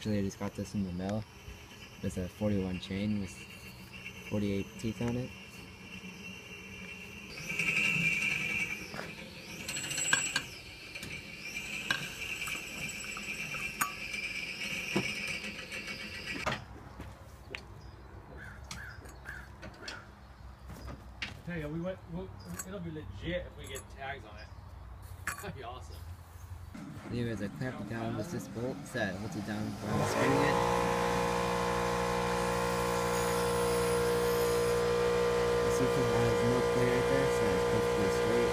Actually, I just got this in the mail. It's a 41 chain with 48 teeth on it. Hey, it'll be legit if we get tags on it. That'd be awesome. Anyways, I clamped it down with this bolt that holds it down while I'm spinning it. You see it has no play right there, so it's perfectly straight.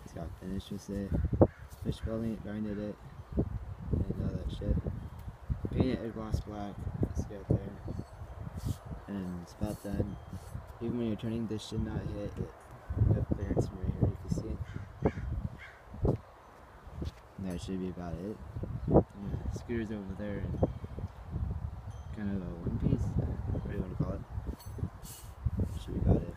Just got finished with it, finished welding it, grinded it, and all that shit. Painted it gloss black, let's get there. And it's about done. Even when you're turning, this should not hit it. Got clearance from right here, you can see. And that should be about it. And the scooter's over there and kind of a one piece, what do you want to call it? That should be about it.